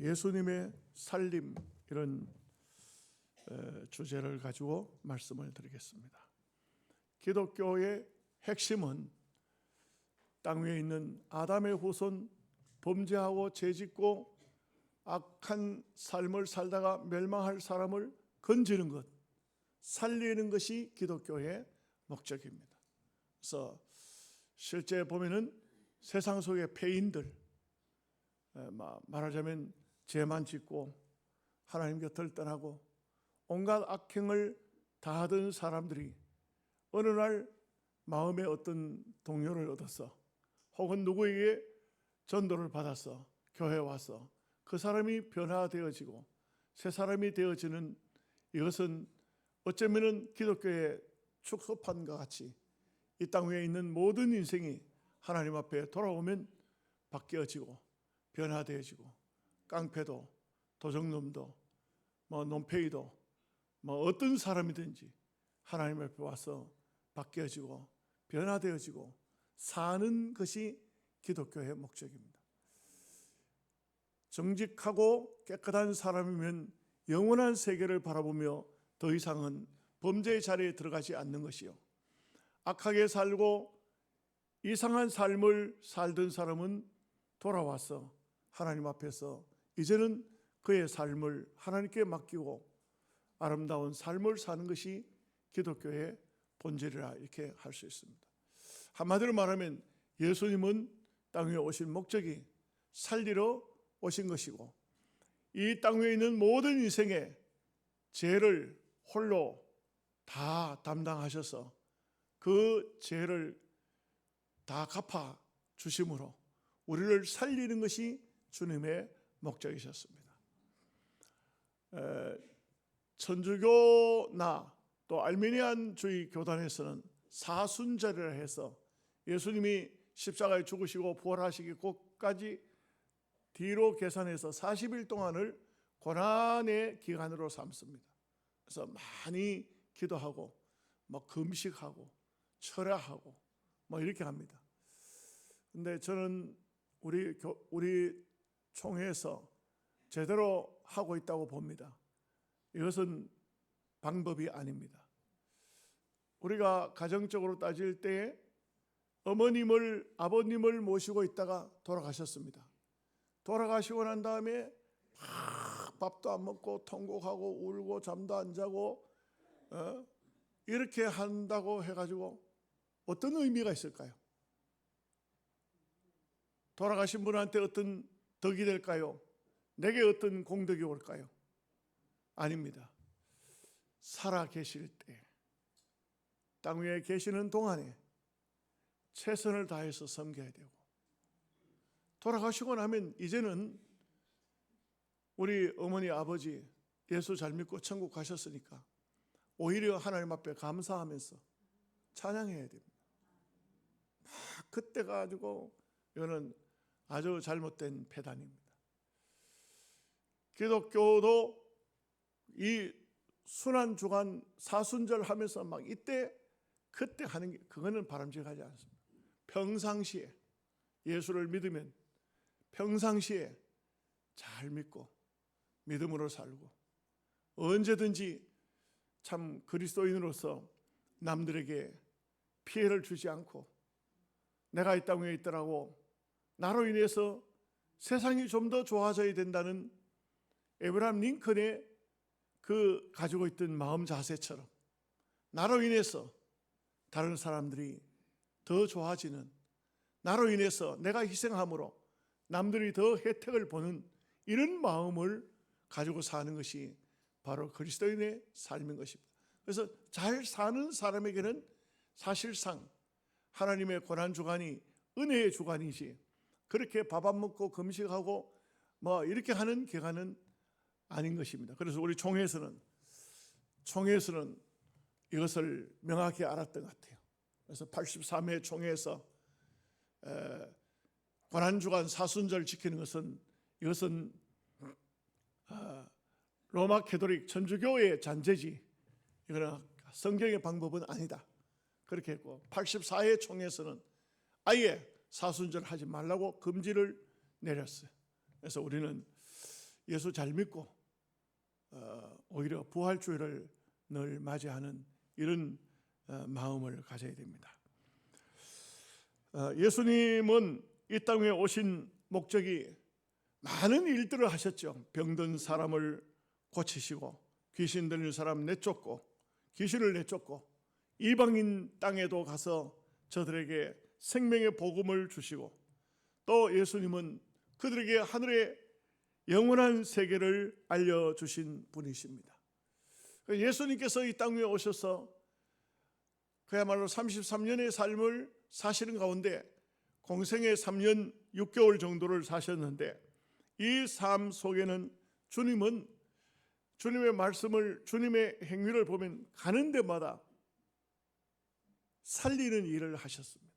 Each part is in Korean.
예수님의 살림, 이런 주제를 가지고 말씀을 드리겠습니다. 기독교의 핵심은 땅 위에 있는 아담의 후손, 범죄하고 죄짓고 악한 삶을 살다가 멸망할 사람을 건지는 것, 살리는 것이 기독교의 목적입니다. 그래서 실제 보면은 세상 속의 폐인들, 말하자면 죄만 짓고 하나님 곁을 떠나고 온갖 악행을 다하던 사람들이 어느 날 마음에 어떤 동요를 얻어서 혹은 누구에게 전도를 받아서 교회에 와서 그 사람이 변화되어지고 새 사람이 되어지는, 이것은 어쩌면 기독교의 축소판과 같이 이 땅 위에 있는 모든 인생이 하나님 앞에 돌아오면 바뀌어지고 변화되어지고, 깡패도 도적놈도 논팽이도 어떤 사람이든지 하나님 앞에 와서 바뀌어지고 변화되어지고 사는 것이 기독교의 목적입니다. 정직하고 깨끗한 사람이면 영원한 세계를 바라보며 더 이상은 범죄의 자리에 들어가지 않는 것이요, 악하게 살고 이상한 삶을 살던 사람은 돌아와서 하나님 앞에서 이제는 그의 삶을 하나님께 맡기고 아름다운 삶을 사는 것이 기독교의 본질이라, 이렇게 할 수 있습니다. 한마디로 말하면 예수님은 땅 위에 오신 목적이 살리러 오신 것이고, 이 땅 위에 있는 모든 인생의 죄를 홀로 다 담당하셔서 그 죄를 다 갚아 주심으로 우리를 살리는 것이 주님의 목적이셨습니다. 천주교나 또 알메니안주의 교단에서는 사순절이라 해서 예수님이 십자가에 죽으시고 부활하시기 곧까지 뒤로 계산해서 40일 동안을 고난의 기간으로 삼습니다. 그래서 많이 기도하고 금식하고 철야하고 이렇게 합니다. 근데 저는 우리 총회에서 제대로 하고 있다고 봅니다. 이것은 방법이 아닙니다. 우리가 가정적으로 따질 때 어머님을, 아버님을 모시고 있다가 돌아가셨습니다. 돌아가시고 난 다음에 밥도 안 먹고 통곡하고 울고 잠도 안 자고 이렇게 한다고 해가지고 어떤 의미가 있을까요? 돌아가신 분한테 어떤 덕이 될까요? 내게 어떤 공덕이 올까요? 아닙니다. 살아 계실 때, 땅 위에 계시는 동안에 최선을 다해서 섬겨야 되고, 돌아가시고 나면 이제는 우리 어머니, 아버지 예수 잘 믿고 천국 가셨으니까 오히려 하나님 앞에 감사하면서 찬양해야 됩니다. 그때 가지고 이거는 아주 잘못된 패단입니다. 기독교도 이 순환주간 사순절 하면서 그때 하는 게, 그거는 바람직하지 않습니다. 평상시에 예수를 믿으면 평상시에 잘 믿고 믿음으로 살고, 언제든지 참 그리스도인으로서 남들에게 피해를 주지 않고, 내가 이 땅 위에 있더라고 나로 인해서 세상이 좀 더 좋아져야 된다는 에브라함 링컨의 그 가지고 있던 마음 자세처럼 나로 인해서 다른 사람들이 더 좋아지는, 나로 인해서 내가 희생함으로 남들이 더 혜택을 보는 이런 마음을 가지고 사는 것이 바로 그리스도인의 삶인 것입니다. 그래서 잘 사는 사람에게는 사실상 하나님의 고난주간이 은혜의 주간이지, 그렇게 밥 안 먹고 금식하고 이렇게 하는 기간은 아닌 것입니다. 그래서 우리 총회에서는 이것을 명확히 알았던 것 같아요. 그래서 83회 총회에서 고난주간 사순절 지키는 것은, 이것은 로마 캐톨릭 천주교의 잔재지, 이거는 성경의 방법은 아니다, 그렇게 했고, 84회 총회에서는 아예 사순절 하지 말라고 금지를 내렸어요. 그래서 우리는 예수 잘 믿고 오히려 부활주일을 늘 맞이하는 이런 마음을 가져야 됩니다. 예수님은 이 땅에 오신 목적이 많은 일들을 하셨죠. 병든 사람을 고치시고 귀신 들린 사람 내쫓고 귀신을 내쫓고 이방인 땅에도 가서 저들에게 생명의 복음을 주시고 또 예수님은 그들에게 하늘의 영원한 세계를 알려주신 분이십니다. 예수님께서 이 땅 위에 오셔서 그야말로 33년의 삶을 사시는 가운데 공생의 3년 6개월 정도를 사셨는데 이 삶 속에는 주님은 주님의 말씀을 주님의 행위를 보면 가는 데마다 살리는 일을 하셨습니다.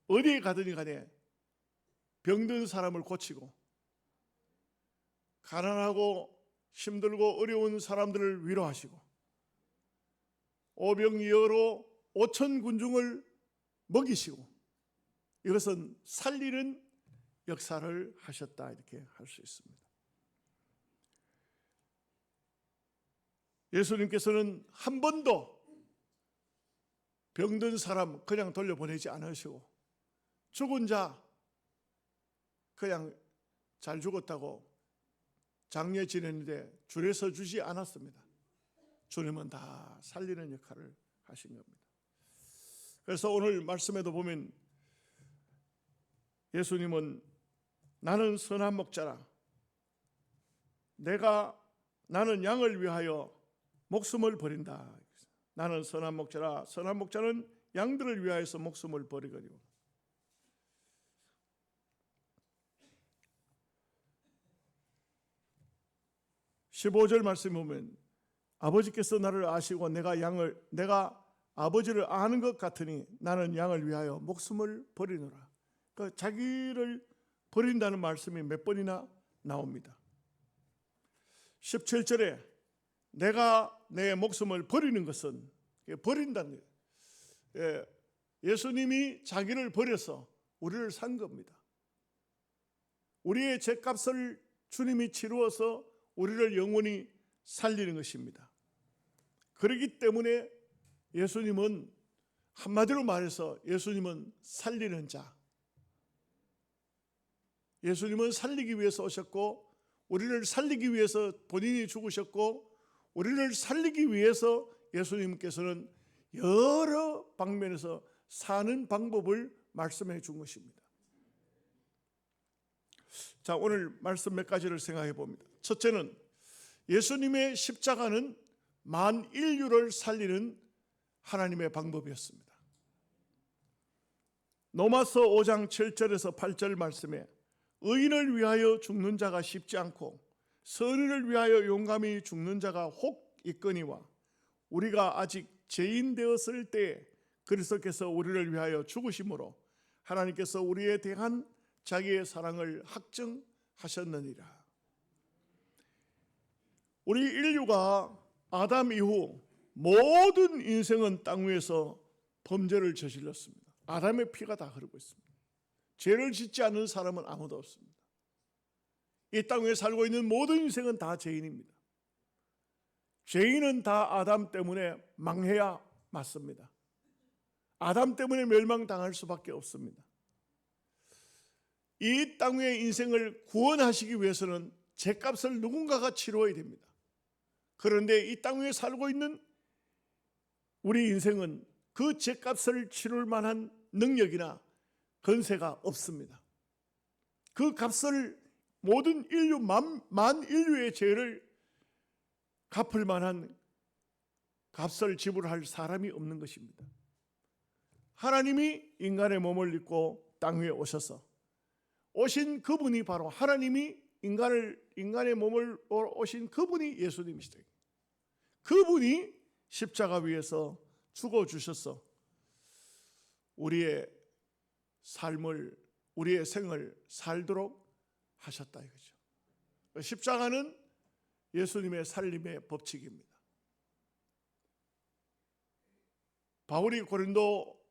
어디에 가든지 간에 병든 사람을 고치고 가난하고 힘들고 어려운 사람들을 위로하시고 오병이어로 5천 군중을 먹이시고 이것은 살리는 역사를 하셨다 이렇게 할 수 있습니다. 예수님께서는 한 번도 병든 사람 그냥 돌려보내지 않으시고 죽은 자 그냥 잘 죽었다고 장례 지내는데 줄에 서 주지 않았습니다. 주님은 다 살리는 역할을 하신 겁니다. 그래서 오늘 말씀에도 보면 예수님은 나는 선한 목자라 나는 양을 위하여 목숨을 버린다. 나는 선한 목자라 선한 목자는 양들을 위하여서 목숨을 버리거니와 15절 말씀 보면 아버지께서 나를 아시고 내가 아버지를 아는 것 같으니 나는 양을 위하여 목숨을 버리노라. 그러니까 자기를 버린다는 말씀이 몇 번이나 나옵니다. 17절에 내가 내 목숨을 버리는 것은 버린다는 거예요. 예수님이 자기를 버려서 우리를 산 겁니다. 우리의 죄값을 주님이 치루어서 우리를 영원히 살리는 것입니다. 그렇기 때문에 예수님은 한마디로 말해서 예수님은 살리는 자. 예수님은 살리기 위해서 오셨고 우리를 살리기 위해서 본인이 죽으셨고 우리를 살리기 위해서 예수님께서는 여러 방면에서 사는 방법을 말씀해 준 것입니다. 자, 오늘 말씀 몇 가지를 생각해 봅니다. 첫째는 예수님의 십자가는 만 인류를 살리는 하나님의 방법이었습니다. 로마서 5장 7절에서 8절 말씀에 의인을 위하여 죽는 자가 쉽지 않고 선인을 위하여 용감히 죽는 자가 혹 있거니와 우리가 아직 죄인 되었을 때 그리스도께서 우리를 위하여 죽으심으로 하나님께서 우리에 대한 자기의 사랑을 확증하셨느니라. 우리 인류가 아담 이후 모든 인생은 땅 위에서 범죄를 저질렀습니다. 아담의 피가 다 흐르고 있습니다. 죄를 짓지 않는 사람은 아무도 없습니다. 이 땅 위에 살고 있는 모든 인생은 다 죄인입니다. 죄인은 다 아담 때문에 망해야 맞습니다. 아담 때문에 멸망당할 수밖에 없습니다. 이 땅 위의 인생을 구원하시기 위해서는 죄값을 누군가가 치러야 됩니다. 그런데 이 땅 위에 살고 있는 우리 인생은 그 죄값을 치를 만한 능력이나 건세가 없습니다. 그 값을 모든 인류 만 인류의 죄를 갚을 만한 값을 지불할 사람이 없는 것입니다. 하나님이 인간의 몸을 입고 땅 위에 오셔서 오신 그분이 바로 하나님이 인간의 몸을 오신 그분이 예수님이시다. 그분이 십자가 위에서 죽어주셔서 우리의 삶을 우리의 생을 살도록 하셨다 이거죠. 십자가는 예수님의 살림의 법칙입니다. 바울이 고린도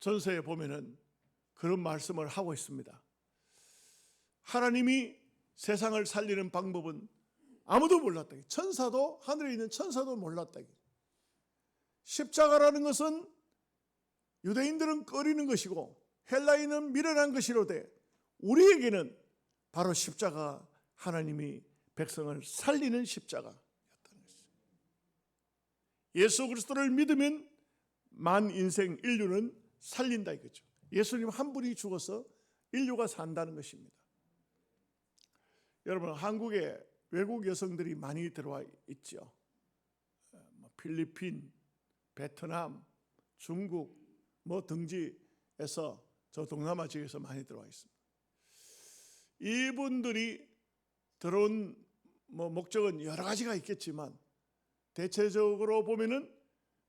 전서에 보면은 그런 말씀을 하고 있습니다. 하나님이 세상을 살리는 방법은 아무도 몰랐다. 천사도, 하늘에 있는 천사도 몰랐다. 십자가라는 것은 유대인들은 꺼리는 것이고 헬라인은 미련한 것이로되 우리에게는 바로 십자가, 하나님이 백성을 살리는 십자가였다는 것입니다. 예수 그리스도를 믿으면 만 인생 인류는 살린다 이거죠. 예수님 한 분이 죽어서 인류가 산다는 것입니다. 여러분, 한국에 외국 여성들이 많이 들어와 있죠. 필리핀, 베트남, 중국 등지에서 저 동남아 지역에서 많이 들어와 있습니다. 이분들이 들어온 목적은 여러 가지가 있겠지만 대체적으로 보면은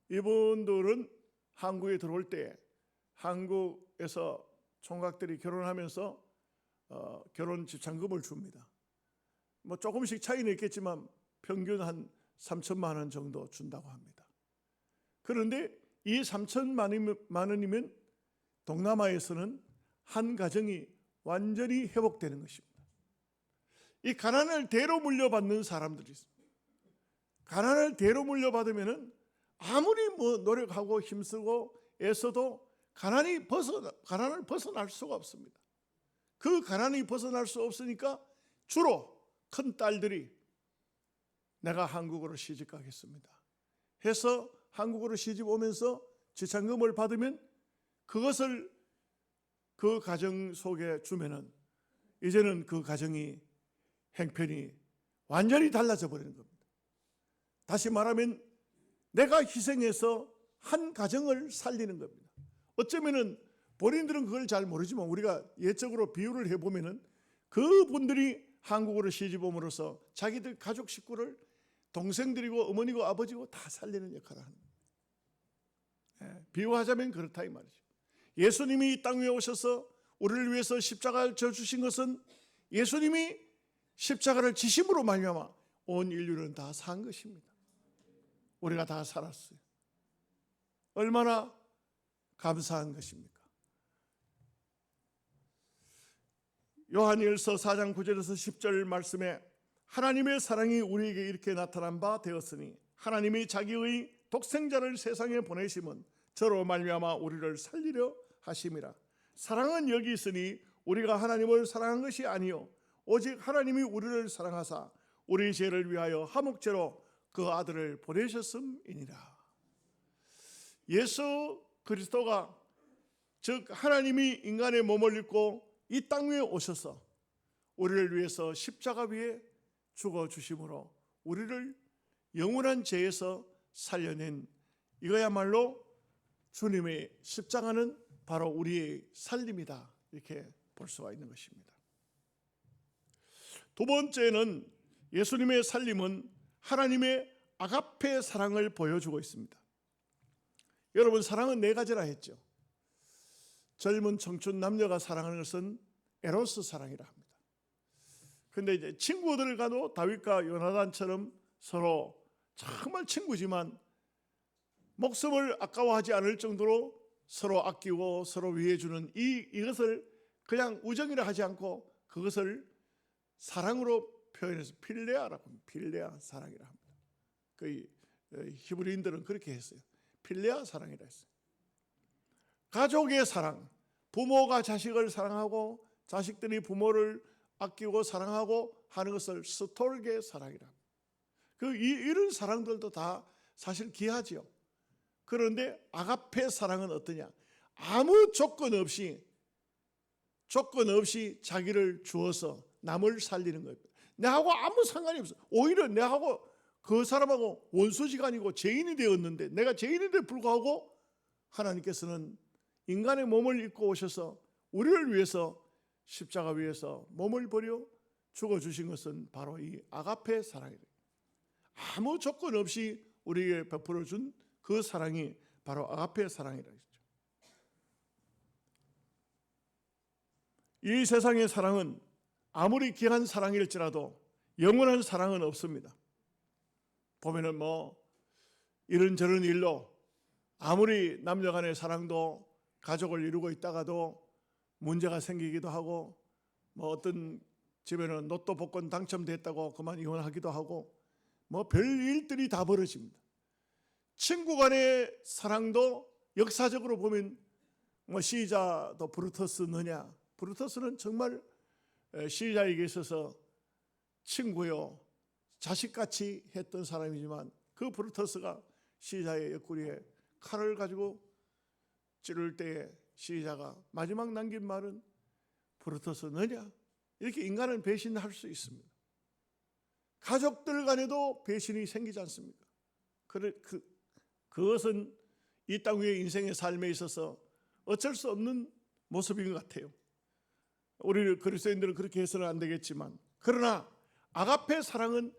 이분들은 한국에 들어올 때 한국에서 총각들이 결혼하면서 결혼 집착금을 줍니다. 조금씩 차이는 있겠지만 평균 한 3천만 원 정도 준다고 합니다. 그런데 이 3천만 원이면 동남아에서는 한 가정이 완전히 회복되는 것입니다. 이 가난을 대로 물려받는 사람들이 있습니다. 가난을 대로 물려받으면 아무리 노력하고 힘쓰고 애써도 가난을 벗어날 수가 없습니다. 그 가난이 벗어날 수 없으니까 주로 큰 딸들이 내가 한국으로 시집 가겠습니다 해서 한국으로 시집 오면서 지참금을 받으면 그것을 그 가정 속에 주면은 이제는 그 가정이 행편이 완전히 달라져 버리는 겁니다. 다시 말하면 내가 희생해서 한 가정을 살리는 겁니다. 어쩌면은 본인들은 그걸 잘 모르지만 우리가 예적으로 비유를 해보면은 그분들이 한국으로 시집 옴으로써 자기들 가족 식구를 동생들이고 어머니고 아버지고 다 살리는 역할을 하는 거예요. 비유하자면 그렇다 이 말이죠. 예수님이 이 땅 위에 오셔서 우리를 위해서 십자가를 져주신 것은 예수님이 십자가를 지심으로 말미암아 온 인류는 다 산 것입니다. 우리가 다 살았어요. 얼마나 감사한 것입니까? 요한일서 4장 9절에서 10절 말씀에 하나님의 사랑이 우리에게 이렇게 나타난 바 되었으니 하나님이 자기의 독생자를 세상에 보내심은 저로 말미암아 우리를 살리려 하심이라. 사랑은 여기 있으니 우리가 하나님을 사랑한 것이 아니요 오직 하나님이 우리를 사랑하사 우리 죄를 위하여 화목제로 그 아들을 보내셨음이니라. 예수 그리스도가 즉 하나님이 인간의 몸을 입고 이 땅 위에 오셔서 우리를 위해서 십자가 위에 죽어주심으로 우리를 영원한 죄에서 살려낸 이거야말로 주님의 십자가는 바로 우리의 살림이다 이렇게 볼 수가 있는 것입니다. 두 번째는 예수님의 살림은 하나님의 아가페 사랑을 보여주고 있습니다. 여러분, 사랑은 네 가지라 했죠. 젊은 청춘 남녀가 사랑하는 것은 에로스 사랑이라 합니다. 그런데 이제 친구들과도 다윗과 요나단처럼 서로 정말 친구지만 목숨을 아까워하지 않을 정도로 서로 아끼고 서로 위해주는 이것을 그냥 우정이라 하지 않고 그것을 사랑으로 표현해서 필레아라고 합니다. 필레아 사랑이라 합니다. 그 히브리인들은 그렇게 했어요. 필레아 사랑이라 했어요. 가족의 사랑, 부모가 자식을 사랑하고 자식들이 부모를 아끼고 사랑하고 하는 것을 스톨게 사랑이라 합니다. 이런 사랑들도 다 사실 귀하지요. 그런데 아가페 사랑은 어떠냐? 아무 조건 없이 자기를 주어서 남을 살리는 거예요. 내하고 아무 상관이 없어. 오히려 내하고 그 사람하고 원수지간이고 죄인이 되었는데 내가 죄인인데 불구하고 하나님께서는 인간의 몸을 입고 오셔서 우리를 위해서 십자가 위에서 몸을 버려 죽어주신 것은 바로 이 아가페 사랑이에요. 아무 조건 없이 우리에게 베풀어 준 그 사랑이 바로 아가페 사랑이라 했죠. 이 세상의 사랑은 아무리 귀한 사랑일지라도 영원한 사랑은 없습니다. 보면은 이런저런 일로 아무리 남녀 간의 사랑도 가족을 이루고 있다가도 문제가 생기기도 하고 어떤 집에는 로또 복권 당첨됐다고 그만 이혼하기도 하고 뭐 별 일들이 다 벌어집니다. 친구 간의 사랑도 역사적으로 보면 뭐 시자도 브루터스느냐, 브루터스는 정말 시자에게 있어서 친구요 자식같이 했던 사람이지만 그 브루터스가 시자의 옆구리에 칼을 가지고 찌를 때에 시자가 마지막 남긴 말은 브루터스 너냐? 이렇게 인간은 배신할 수 있습니다. 가족들 간에도 배신이 생기지 않습니까? 그것은 이 땅 위의 인생의 삶에 있어서 어쩔 수 없는 모습인 것 같아요. 우리 그리스도인들은 그렇게 해서는 안 되겠지만, 그러나 아가페 사랑은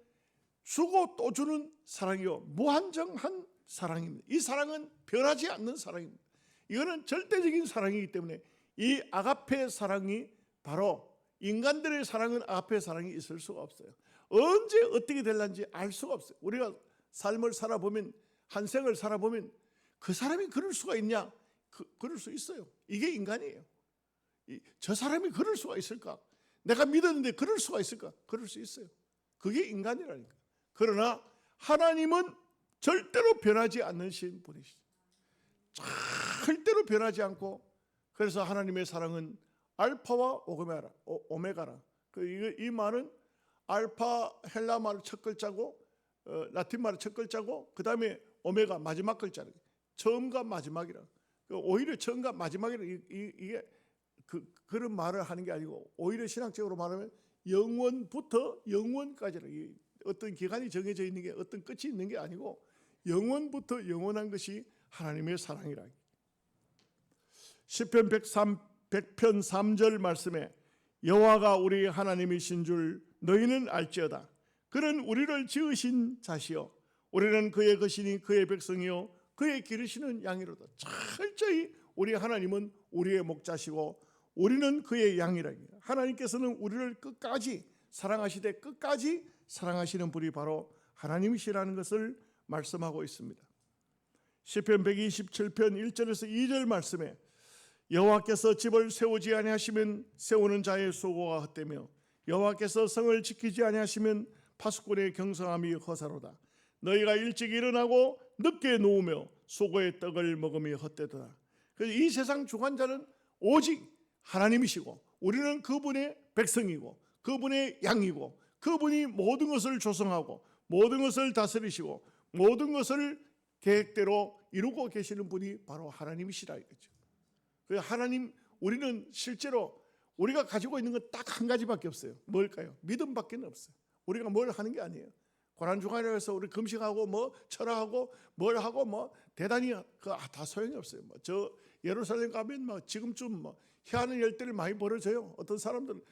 주고 또 주는 사랑이요 무한정한 사랑입니다. 이 사랑은 변하지 않는 사랑입니다. 이거는 절대적인 사랑이기 때문에 이 아가페 사랑이 바로 인간들의 사랑은 아가페 사랑이 있을 수가 없어요. 언제 어떻게 될는지 알 수가 없어요. 우리가 삶을 살아보면, 한 생을 살아보면 그 사람이 그럴 수가 있냐? 그럴 수 있어요. 이게 인간이에요. 저 사람이 그럴 수가 있을까? 내가 믿었는데 그럴 수가 있을까? 그럴 수 있어요. 그게 인간이라니까. 그러나 하나님은 절대로 변하지 않으신 분이시죠. 절대로 변하지 않고, 그래서 하나님의 사랑은 알파와 오메가라. 이 말은 알파 헬라 말 첫 글자고 라틴 말 첫 글자고 그 다음에 오메가 마지막 글자라. 처음과 마지막이라. 오히려 처음과 마지막이라. 이게 그런 말을 하는 게 아니고, 오히려 신학적으로 말하면 영원부터 영원까지라. 어떤 기간이 정해져 있는 게, 어떤 끝이 있는 게 아니고 영원부터 영원한 것이 하나님의 사랑이라. 시편 100편 3절 말씀에 여호와가 우리 하나님이신 줄 너희는 알지어다. 그는 우리를 지으신 자시요 우리는 그의 것이니 그의 백성이요 그의 기르시는 양이로다. 철저히 우리 하나님은 우리의 목자시고 우리는 그의 양이라. 하나님께서는 우리를 끝까지 사랑하시되 끝까지 사랑하시는 분이 바로 하나님이시라는 것을 말씀하고 있습니다. 시편 127편 1절에서 2절 말씀에 여호와께서 집을 세우지 아니하시면 세우는 자의 수고가 헛되며 여호와께서 성을 지키지 아니하시면 파수꾼의 경성함이 허사로다. 너희가 일찍 일어나고 늦게 누우며 수고의 떡을 먹음이 헛되도다. 그래서 이 세상 주관자는 오직 하나님이시고 우리는 그분의 백성이고 그분의 양이고 그분이 모든 것을 조성하고 모든 것을 다스리시고 모든 것을 계획대로 이루고 계시는 분이 바로 하나님이시라 이거죠. 하나님, 우리는 실제로 우리가 가지고 있는 건 딱 한 가지밖에 없어요. 뭘까요? 믿음밖에 없어요. 우리가 뭘 하는 게 아니에요. 고난주간이라고 해서 우리 금식하고 뭐 철학하고 뭘 하고 뭐 대단히 다 소용이 없어요. 뭐 저 예루살렘 가면 뭐 지금쯤 뭐 희한한 일들이 많이 벌어져요. 어떤 사람들은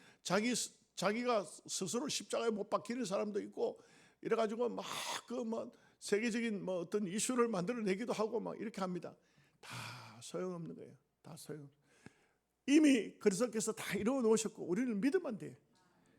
자기가 스스로 십자가에 못 박히는 사람도 있고 이래가지고 막 그 뭐 세계적인 뭐 어떤 이슈를 만들어내기도 하고 막 이렇게 합니다. 다 소용없는 거예요. 다 소용. 이미 그리스도께서 다 이루어 놓으셨고 우리는 믿으면 돼.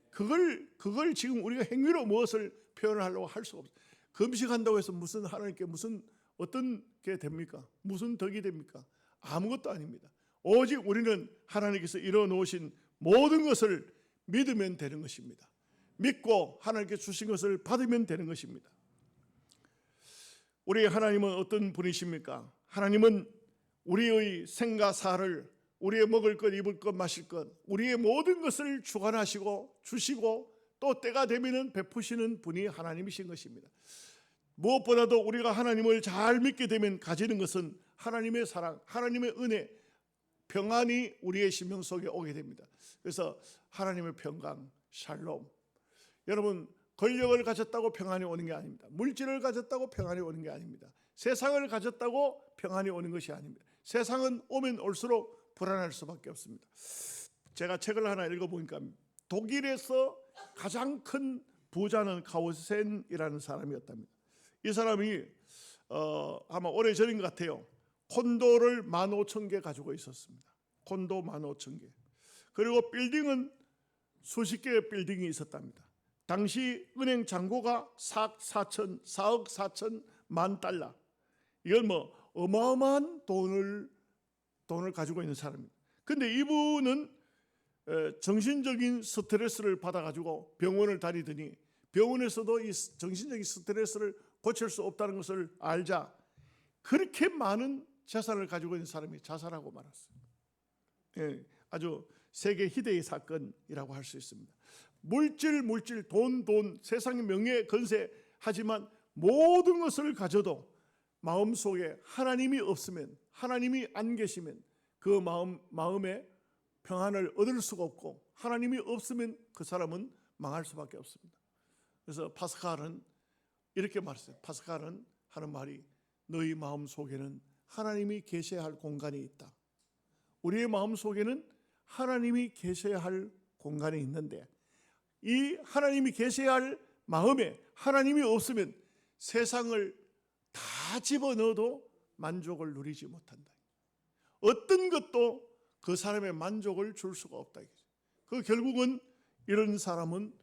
그걸 지금 우리가 행위로 무엇을 표현하려고 할 수가 없어요. 금식한다고 해서 무슨 하나님께 무슨 어떤 게 됩니까? 무슨 덕이 됩니까? 아무것도 아닙니다. 오직 우리는 하나님께서 이루어 놓으신 모든 것을 믿으면 되는 것입니다. 믿고 하나님께 주신 것을 받으면 되는 것입니다. 우리 하나님은 어떤 분이십니까? 하나님은 우리의 생과 사를, 우리의 먹을 것, 입을 것, 마실 것, 우리의 모든 것을 주관하시고 주시고 또 때가 되면 베푸시는 분이 하나님이신 것입니다. 무엇보다도 우리가 하나님을 잘 믿게 되면 가지는 것은 하나님의 사랑, 하나님의 은혜, 평안이 우리의 심령 속에 오게 됩니다. 그래서 하나님의 평강, 샬롬. 여러분, 권력을 가졌다고 평안이 오는 게 아닙니다. 물질을 가졌다고 평안이 오는 게 아닙니다. 세상을 가졌다고 평안이 오는 것이 아닙니다. 세상은 오면 올수록 불안할 수밖에 없습니다. 제가 책을 하나 읽어보니까 독일에서 가장 큰 부자는 카우센이라는 사람이었답니다. 이 사람이 아마 오래전인 것 같아요. 콘도를 15,000개 가지고 있었습니다. 콘도 15,000개. 그리고 빌딩은 수십 개의 빌딩이 있었답니다. 당시 은행 잔고가 4억 4천만 달러. 이건 뭐 어마어마한 돈을 가지고 있는 사람입니다. 근데 이분은 정신적인 스트레스를 받아가지고 병원을 다니더니 병원에서도 이 정신적인 스트레스를 고칠 수 없다는 것을 알자 그렇게 많은 재산을 가지고 있는 사람이 자살하고 말았어요. 아주 세계 희대의 사건이라고 할 수 있습니다. 물질, 돈, 세상의 명예, 건세 하지만 모든 것을 가져도 마음속에 하나님이 없으면, 하나님이 안 계시면 그 마음에 평안을 얻을 수가 없고, 하나님이 없으면 그 사람은 망할 수밖에 없습니다. 그래서 파스칼은 이렇게 말했어요. 파스칼은 하는 말이, 너희 마음 속에는 하나님이 계셔야 할 공간이 있다. 우리의 마음 속에는 하나님이 계셔야 할 공간이 있는데, 이 하나님이 계셔야 할 마음에 하나님이 없으면 세상을 다 집어넣어도 만족을 누리지 못한다. 어떤 것도 그 사람의 만족을 줄 수가 없다. 그 결국은 이런 사람은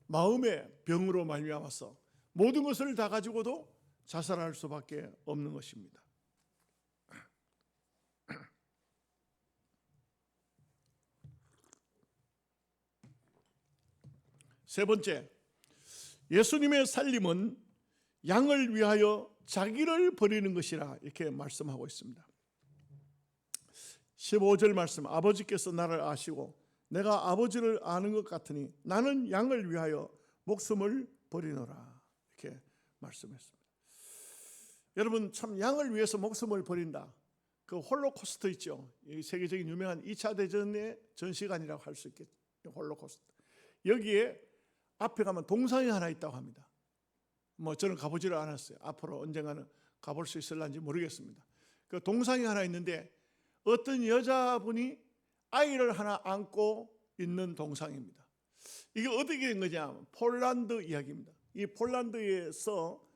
마음의 병으로 말미암아서 모든 것을 다 가지고도 자살할 수밖에 없는 것입니다. 세 번째, 예수님의 살림은 양을 위하여 자기를 버리는 것이라 이렇게 말씀하고 있습니다. 15절 말씀, 아버지께서 나를 아시고 내가 아버지를 아는 것 같으니 나는 양을 위하여 목숨을 버리노라, 이렇게 말씀했습니다. 여러분, 참 양을 위해서 목숨을 버린다. 그 홀로코스트 있죠. 세계적인 유명한 2차 대전의 전시관이라고 할 수 있겠죠. 홀로코스트. 여기에 앞에 가면 동상이 하나 있다고 합니다. 저는 가보지를 않았어요. 앞으로 언젠가는 가볼 수 있을런지 모르겠습니다. 그 동상이 하나 있는데 어떤 여자분이 아이를 하나 안고 있는 동상입니다. 이게 어떻게 된 거냐? 폴란드 이야기입니다. 이 폴란드에서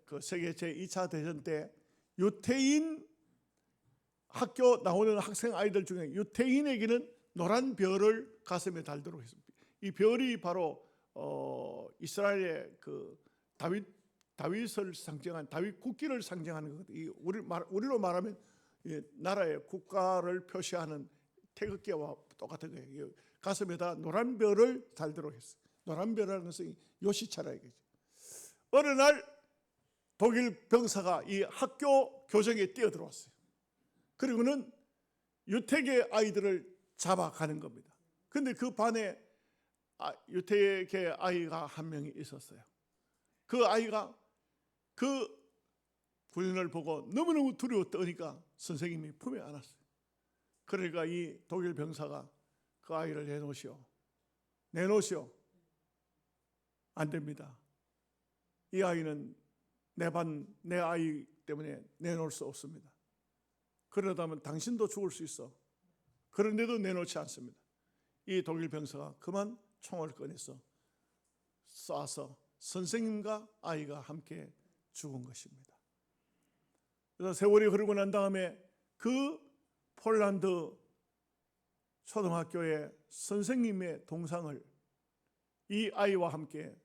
그 세계 제2차 대전 때 유태인 학교 나오는 학생 아이들 중에 유태인에게는 노란 별을 가슴에 달도록 했습니다. 이 별이 바로 이스라엘의 그 다윗을 상징한 다윗 국기를 상징하는 거거든요. 우리로 말하면 나라의 국가를 표시하는 태극기와 똑같은 거예요. 가슴에다 노란 별을 달도록 했어요. 노란 별이라는 것은 요시차라 이거죠. 어느 날 독일 병사가 이 학교 교정에 뛰어들어왔어요. 그리고는 유태계 아이들을 잡아가는 겁니다. 그런데 그 반에 유태계 아이가 한 명이 있었어요. 그 아이가 그 군인을 보고 너무너무 두려워 떠니까 선생님이 품에 안았어요. 그러니까 이 독일 병사가 그 아이를 내놓으시오. 안 됩니다. 이 아이는 내 아이 때문에 내놓을 수 없습니다. 그러다면 당신도 죽을 수 있어. 그런데도 내놓지 않습니다. 이 독일 병사가 그만 총을 꺼내서 쏴서 선생님과 아이가 함께 죽은 것입니다. 그래서 세월이 흐르고 난 다음에 그 폴란드 초등학교의 선생님의 동상을 이 아이와 함께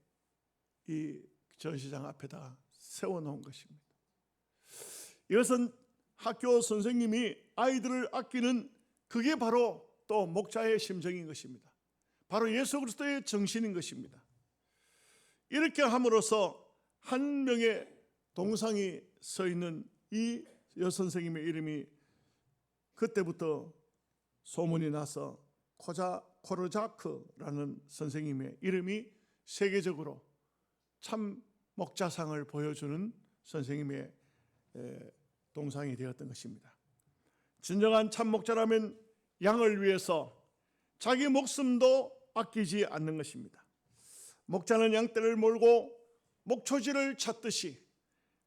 이 전시장 앞에다 세워놓은 것입니다. 이것은 학교 선생님이 아이들을 아끼는 그게 바로 또 목자의 심정인 것입니다. 바로 예수 그리스도의 정신인 것입니다. 이렇게 함으로써 한 명의 동상이 서 있는 이 여선생님의 이름이 그때부터 소문이 나서 코르자크라는 선생님의 이름이 세계적으로 참 목자상을 보여주는 선생님의 동상이 되었던 것입니다. 진정한 참 목자라면 양을 위해서 자기 목숨도 아끼지 않는 것입니다. 목자는 양떼를 몰고 목초지를 찾듯이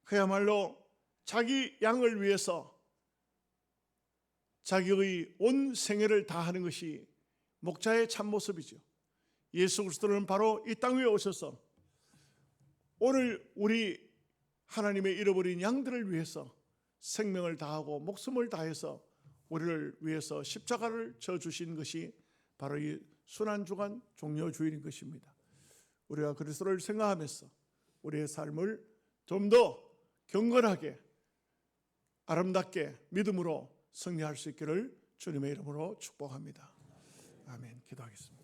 그야말로 자기 양을 위해서 자기의 온 생애를 다하는 것이 목자의 참모습이죠. 예수 그리스도는 바로 이 땅 위에 오셔서 오늘 우리 하나님의 잃어버린 양들을 위해서 생명을 다하고 목숨을 다해서 우리를 위해서 십자가를 져주신 것이 바로 이 순환주간 종려주일인 것입니다. 우리가 그리스도를 생각하면서 우리의 삶을 좀 더 경건하게 아름답게 믿음으로 승리할 수 있기를 주님의 이름으로 축복합니다. 아멘. 기도하겠습니다.